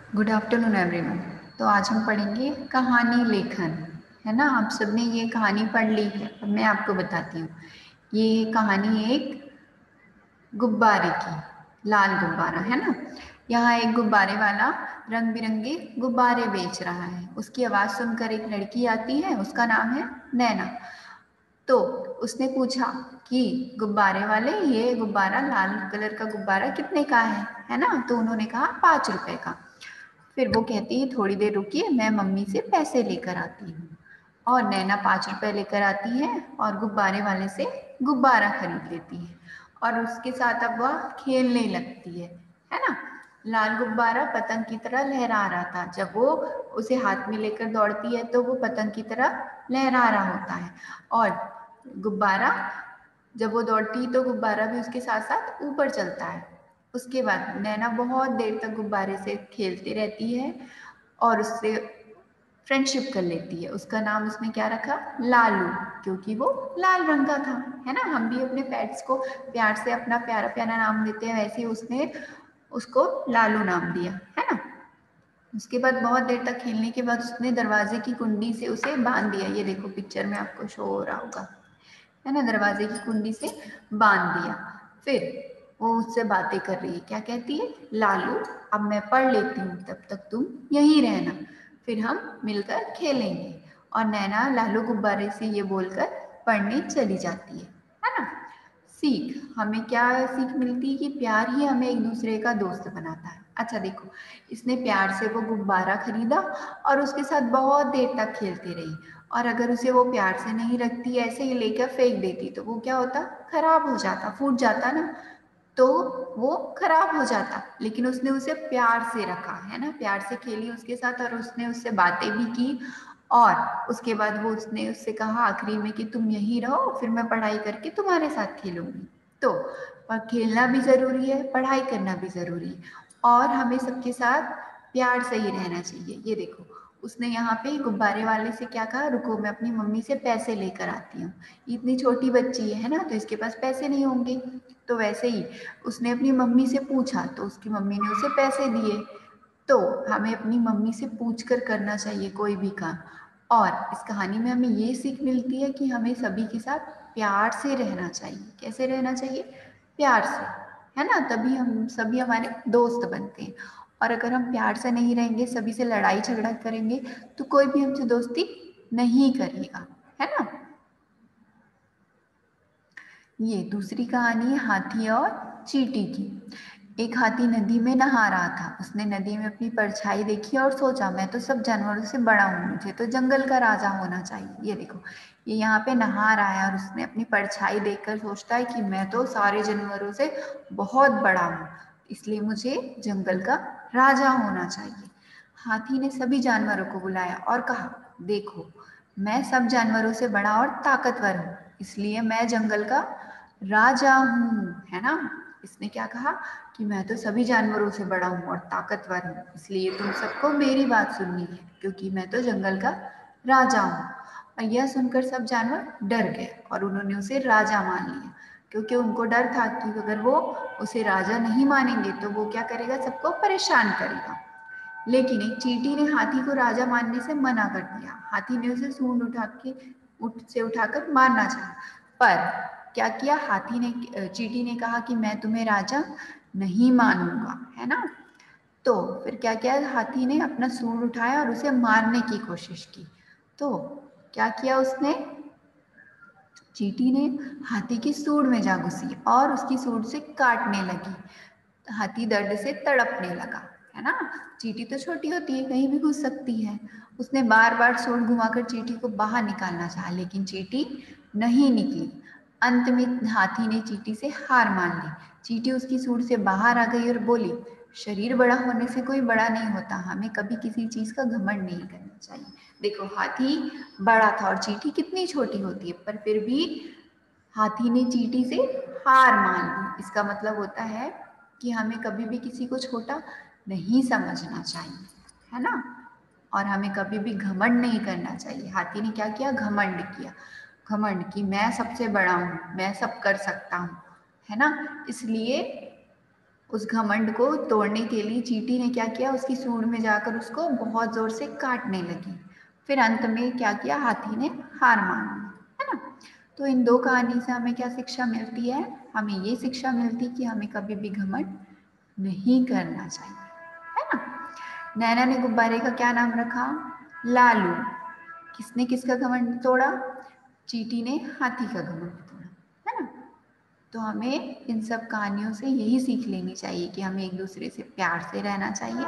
Good afternoon everyone. तो आज हम पढ़ेंगे कहानी लेखन, है ना। आप सबने ये कहानी पढ़ ली है। अब मैं आपको बताती हूँ। ये कहानी एक गुब्बारे की, लाल गुब्बारा, है ना। यहाँ एक गुब्बारे वाला रंग बिरंगे गुब्बारे बेच रहा है। उसकी आवाज़ सुनकर एक लड़की आती है, उसका नाम है नैना। तो उसने पूछा कि गुब्बारे वाले, ये गुब्बारा, लाल कलर का गुब्बारा कितने का है ना। तो उन्होंने कहा 5 रुपए का। फिर वो कहती है थोड़ी देर रुकिए, मैं मम्मी से पैसे लेकर आती हूँ। और नैना 5 रुपए लेकर आती है और गुब्बारे वाले से गुब्बारा खरीद लेती है। और उसके साथ अब वह खेलने लगती है ना। लाल गुब्बारा पतंग की तरह लहरा रहा था। जब वो उसे हाथ में लेकर दौड़ती है तो वो पतंग की तरह लहरा रहा होता है। और गुब्बारा, जब वो दौड़ती है तो गुब्बारा भी उसके साथ साथ ऊपर चलता है। उसके बाद नैना बहुत देर तक गुब्बारे से खेलती रहती है और उससे फ्रेंडशिप कर लेती है। उसका नाम उसने क्या रखा? लालू, क्योंकि वो लाल रंग का था, है ना। हम भी अपने पेट्स को प्यार से अपना प्यारा प्यारा नाम देते हैं, वैसे ही उसने उसको लालू नाम दिया, है ना। उसके बाद बहुत देर तक खेलने के बाद उसने दरवाजे की कुंडी से उसे बांध दिया। ये देखो पिक्चर में आपको शो हो रहा होगा, है ना। दरवाजे की कुंडी से बांध दिया। फिर वो उससे बातें कर रही है। क्या कहती है? लालू, अब मैं पढ़ लेती हूँ, तब तक तुम यहीं रहना, फिर हम मिलकर खेलेंगे। और नैना लालू गुब्बारे से ये बोलकर पढ़ने चली जाती है ना। सीख, हमें क्या सीख मिलती है कि प्यार ही हमें एक दूसरे का दोस्त बनाता है। अच्छा देखो, इसने प्यार से वो गुब्बारा खरीदा और उसके साथ बहुत देर तक खेलती रही। और अगर उसे वो प्यार से नहीं रखती, ऐसे ही लेकर फेंक देती, तो वो क्या होता? खराब हो जाता, फूट जाता ना। तो वो खराब हो जाता। लेकिन उसने उसे प्यार से रखा, है ना। प्यार से खेली उसके साथ और उसने उससे बातें भी की। और उसके बाद वो उसने उससे कहा आखिरी में कि तुम यहीं रहो, फिर मैं पढ़ाई करके तुम्हारे साथ खेलूंगी। तो पर खेलना भी जरूरी है, पढ़ाई करना भी जरूरी है, और हमें सबके साथ प्यार से ही रहना चाहिए। ये देखो, उसने यहाँ पे गुब्बारे वाले से क्या कहा? रुको, मैं अपनी मम्मी से पैसे लेकर आती हूँ। इतनी छोटी बच्ची है ना, तो इसके पास पैसे नहीं होंगे। तो वैसे ही उसने अपनी मम्मी से पूछा तो उसकी मम्मी ने उसे पैसे दिए। तो हमें अपनी मम्मी से पूछ कर करना चाहिए कोई भी काम। और इस कहानी में हमें ये सीख मिलती है कि हमें सभी के साथ प्यार से रहना चाहिए। कैसे रहना चाहिए? प्यार से, है ना। तभी हम सभी हमारे दोस्त बनते हैं। और अगर हम प्यार से नहीं रहेंगे, सभी से लड़ाई झगड़ा करेंगे, तो कोई भी हमसे दोस्ती नहीं करेगा, है ना। ये दूसरी कहानी है हाथी और चींटी की। एक हाथी नदी में नहा रहा था। उसने नदी में अपनी परछाई देखी और सोचा, मैं तो सब जानवरों से बड़ा हूँ, मुझे तो जंगल का राजा होना चाहिए। ये देखो, ये यहाँ पे नहा रहा है और उसने अपनी परछाई देखकर सोचता है कि मैं तो सारे जानवरों से बहुत बड़ा हूँ, इसलिए मुझे जंगल का राजा होना चाहिए। हाथी ने सभी जानवरों को बुलाया और कहा, देखो, मैं सब जानवरों से बड़ा और ताकतवर हूँ, इसलिए मैं जंगल का राजा हूँ, है ना। इसने क्या कहा कि मैं तो सभी जानवरों से बड़ा हूँ और ताकतवर हूँ, इसलिए तुम सबको मेरी बात सुननी है, क्योंकि मैं तो जंगल का राजा हूँ। और यह सुनकर सब जानवर डर गए और उन्होंने उसे राजा मान लिया, क्योंकि उनको डर था कि अगर वो उसे राजा नहीं मानेंगे तो वो क्या करेगा? सबको परेशान करेगा। लेकिन एक चींटी ने हाथी को राजा मानने से मना कर दिया। हाथी ने उसे सूंड उठाकर मारना चाहा, पर क्या किया हाथी ने? चींटी ने कहा कि मैं तुम्हें राजा नहीं मानूंगा, है ना। तो फिर क्या किया? हाथी ने अपना सूंड उठाया और उसे मारने की कोशिश की। तो क्या किया उसने? चींटी ने हाथी की सूंड में जा घुसी और उसकी सूंड से काटने लगी। हाथी दर्द से तड़पने लगा, है ना। चींटी तो छोटी होती है, कहीं भी घुस सकती है। उसने बार बार सूंड घुमाकर चींटी को बाहर निकालना चाहा, लेकिन चींटी नहीं निकली। अंत में हाथी ने चींटी से हार मान ली। चींटी उसकी सूंड से बाहर आ गई और बोली, शरीर बड़ा होने से कोई बड़ा नहीं होता, हमें कभी किसी चीज का घमंड नहीं करना चाहिए। देखो, हाथी बड़ा था और चींटी कितनी छोटी होती है, पर फिर भी हाथी ने चींटी से हार मान ली। इसका मतलब होता है कि हमें कभी भी किसी को छोटा नहीं समझना चाहिए, है ना। और हमें कभी भी घमंड नहीं करना चाहिए। हाथी ने क्या किया? घमंड किया। घमंड कि मैं सबसे बड़ा हूँ, मैं सब कर सकता हूँ, है ना। इसलिए उस घमंड को तोड़ने के लिए चींटी ने क्या किया, उसकी सूंड में जाकर उसको बहुत जोर से काटने लगी। फिर अंत में क्या किया, हाथी ने हार मान ली, है ना। तो इन दो कहानी से हमें क्या शिक्षा मिलती है, हमें ये शिक्षा मिलती कि हमें कभी भी घमंड नहीं करना चाहिए, है ना। नैना ने गुब्बारे का क्या नाम रखा, लालू। किसने किसका घमंड तोड़ा, चींटी ने हाथी का घमंड तोड़ा, है ना। तो हमें इन सब कहानियों से यही सीख लेनी चाहिए कि हमें एक दूसरे से प्यार से रहना चाहिए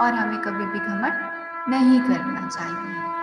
और हमें कभी भी घमंड नहीं करना चाहिए।